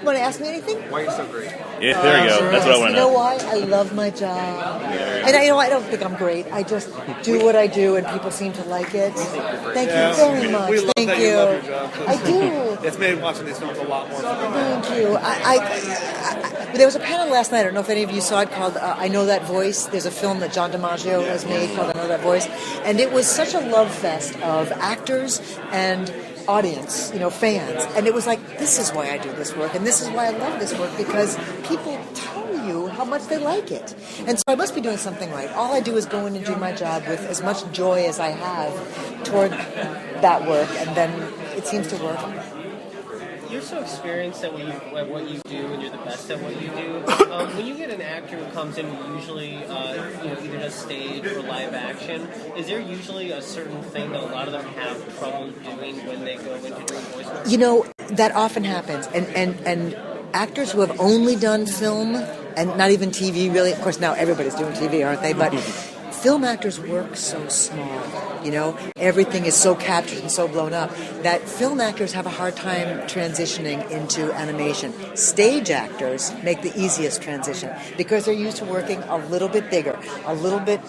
Want to ask me anything? Why are you so great? Yeah, there you go. That's what I want to You know know. why? I love my job. And I don't think I'm great. I just do what I do, and people seem to like it. Thank you very much. We love Thank that you. you love your job. I do. It's made watching these films a lot more fun. Thank you. There was a panel last night, I don't know if any of you saw it, called I Know That Voice. There's a film that John DiMaggio has made called I Know That Voice. And it was such a love fest of actors and audience, fans. And it was like, this is why I do this work, and this is why I love this work, because people tell you how much they like it. And so I must be doing something right. All I do is go in and do my job with as much joy as I have toward that work, and then it seems to work. You're so experienced at what you do, and you're the best at what you do. When you get an actor who comes in who usually either does stage or live action, is there usually a certain thing that a lot of them have trouble doing when they go into doing voice work? That often happens, and actors who have only done film and not even TV, really. Of course, now everybody's doing TV, aren't they? But film actors work so small. Everything is so captured and so blown up that film actors have a hard time transitioning into animation. Stage actors make the easiest transition because they're used to working a little bit bigger, a little bit,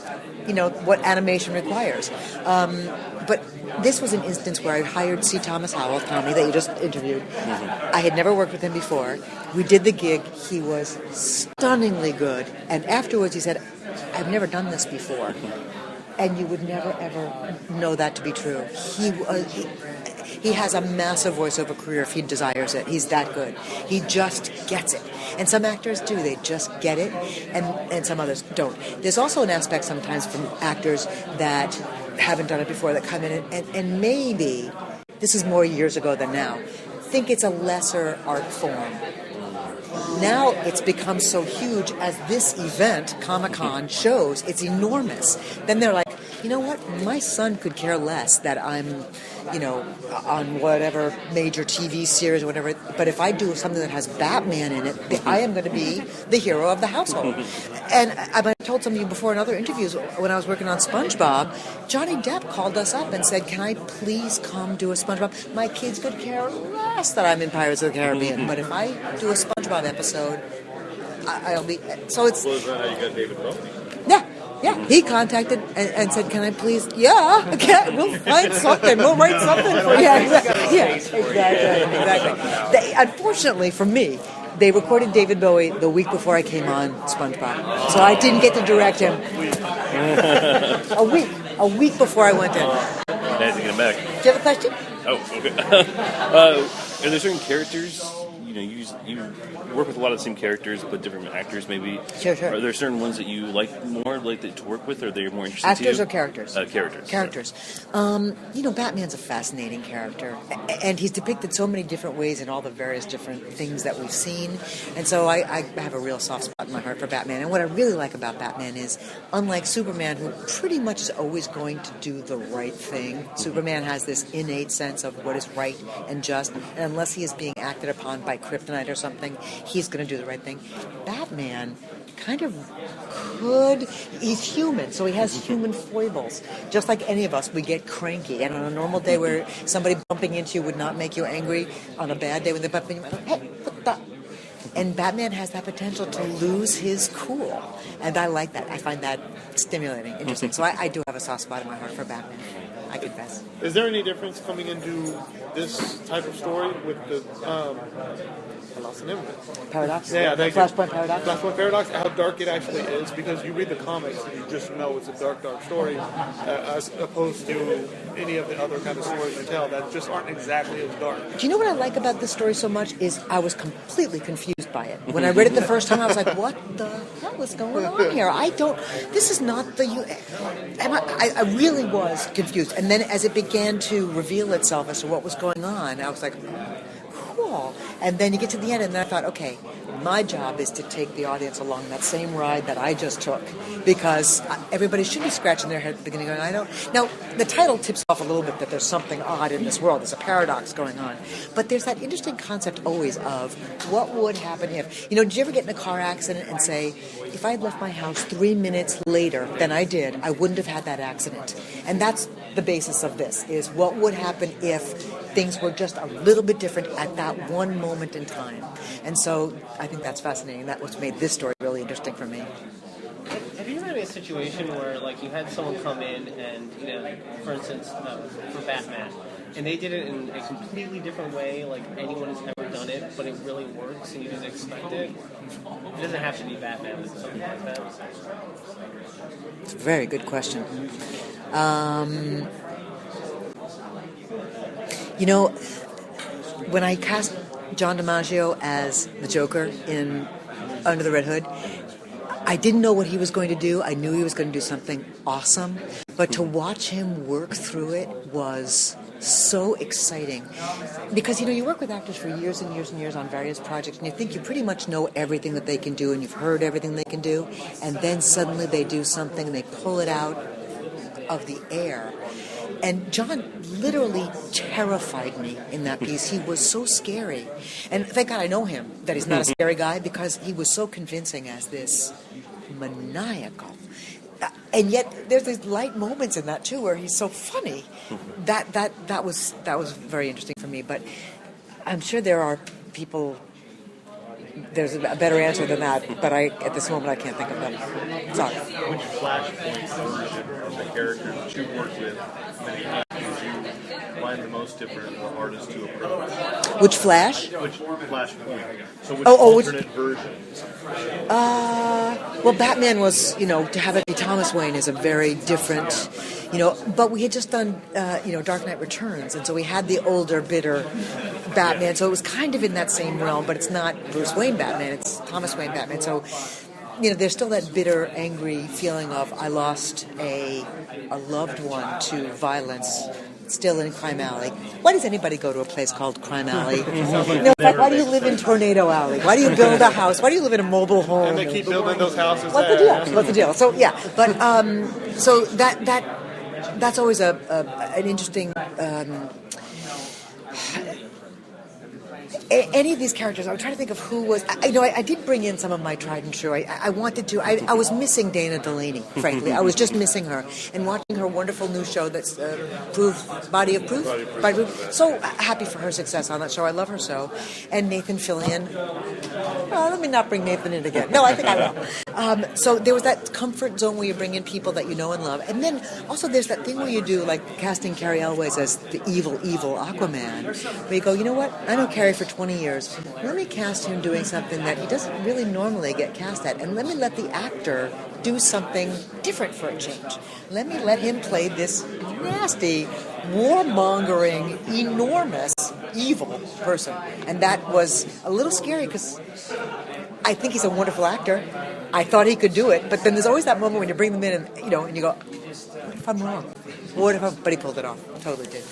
what animation requires. But this was an instance where I hired C. Thomas Howell, Tommy, that you just interviewed. I had never worked with him before. We did the gig. He was stunningly good. And afterwards he said, I've never done this before. And you would never, ever know that to be true. He has a massive voiceover career if he desires it. He's that good. He just gets it. And some actors do. They just get it, and some others don't. There's also an aspect sometimes from actors that haven't done it before that come in and maybe, this is more years ago than now, think it's a lesser art form. Now it's become so huge as this event, Comic-Con, shows. It's enormous. Then they're like, you know what? My son could care less that I'm, on whatever major TV series or whatever. But if I do something that has Batman in it, I am going to be the hero of the household. And I told some of you before in other interviews, when I was working on SpongeBob, Johnny Depp called us up and said, can I please come do a SpongeBob? My kids could care less that I'm in Pirates of the Caribbean. But if I do a SpongeBob episode, I'll be... So it's... Well, is that how you got David Bowie? Yeah, he contacted and said, can I please... Yeah, okay, we'll find something. We'll write something for you. Yeah, exactly. Unfortunately for me, they recorded David Bowie the week before I came on SpongeBob. So I didn't get to direct him. A week before I went in. Nice to get him back. Do you have a question? Oh, okay. Are there certain characters... you work with a lot of the same characters, but different actors maybe. Sure. Are there certain ones that you like more to work with, or they're more interesting to you? Actors or characters? Characters. Characters. Batman's a fascinating character, and he's depicted so many different ways in all the various different things that we've seen, and so I have a real soft spot in my heart for Batman. And what I really like about Batman is, unlike Superman, who pretty much is always going to do the right thing, Superman has this innate sense of what is right and just, and unless he is being acted upon by kryptonite or something, he's going to do the right thing. Batman kind of he's human, so he has human foibles. Just like any of us, we get cranky, and on a normal day where somebody bumping into you would not make you angry, on a bad day when they bump into you, hey, what the... And Batman has that potential to lose his cool, and I like that. I find that stimulating, interesting. So I do have a soft spot in my heart for Batman. I confess. Is there any difference coming into this type of story with the I lost the name of it. Paradox? Yeah, Flashpoint Paradox? Flashpoint Paradox, how dark it actually is, because you read the comics and you just know it's a dark, dark story, as opposed to any of the other kind of stories you tell that just aren't exactly as dark. Do you know what I like about this story so much is I was completely confused by it. When I read it the first time, I was like, what the hell is going on here? This is not the... And I really was confused. And then as it began to reveal itself as to what was going on, I was like... cool. And then you get to the end, and then I thought, okay, my job is to take the audience along that same ride that I just took, because everybody should be scratching their head at the beginning going, I don't... Now, the title tips off a little bit that there's something odd in this world. There's a paradox going on. But there's that interesting concept always of what would happen if... did you ever get in a car accident and say, if I had left my house 3 minutes later than I did, I wouldn't have had that accident? And that's the basis of this, is what would happen if things were just a little bit different at that one moment in time. And so I think that's fascinating. That's what's made this story really interesting for me. Have you ever had a situation where, like, you had someone come in and, you know, for instance, for Batman, and they did it in a completely different way, like anyone has ever done it, but it really works and you didn't expect it? It doesn't have to be Batman, but something like that. It's a very good question. You know, when I cast John DiMaggio as the Joker in Under the Red Hood, I didn't know what he was going to do. I knew he was going to do something awesome. But to watch him work through it was so exciting. Because, you know, you work with actors for years and years and years on various projects, and you think you pretty much know everything that they can do, and you've heard everything they can do, and then suddenly they do something and they pull it out of the air. And John literally terrified me in that piece. He was so scary. And thank God I know him, that he's not a scary guy, because he was so convincing as this maniacal. And yet there's these light moments in that too where he's so funny. That was very interesting for me. But I'm sure there are people, there's a better answer than that, but at this moment I can't think of them. Sorry. Which Flashpoint version of the character that you worked with many times did you find the most different or hardest to approach? Which Flash? Which Flashpoint? So which alternate version? Well, Batman was, you know, to have it be Thomas Wayne is a very different, you know, but we had just done, Dark Knight Returns, and so we had the older, bitter Batman, so it was kind of in that same realm, but it's not Bruce Wayne Batman, it's Thomas Wayne Batman, so, you know, there's still that bitter, angry feeling of, I lost a loved one to violence, still in Crime Alley. Why does anybody go to a place called Crime Alley? Why do you live in Tornado Alley? Why do you build a house? Why do you live in a mobile home? And they keep building those houses. What's the deal? What's the deal? So yeah, but so that's always an interesting. Any of these characters, I was trying to think of who was. I did bring in some of my tried and true. I wanted to. I was missing Dana Delaney, frankly. I was just missing her, and watching her wonderful new show that's Body of Proof. So happy for her success on that show. I love her so. And Nathan Fillion. Oh, let me not bring Nathan in again. No, I think I will. So there was that comfort zone where you bring in people that you know and love, and then also there's that thing where you do like casting Cary Elwes as the evil Aquaman, where you go, you know what? I know Cary for 20 years. Let me cast him doing something that he doesn't really normally get cast at, and let me let the actor do something different for a change. Let me let him play this nasty, warmongering, enormous, evil person. And that was a little scary because I think he's a wonderful actor. I thought he could do it, but then there's always that moment when you bring them in and you go, what if I'm wrong? But he pulled it off. Totally did.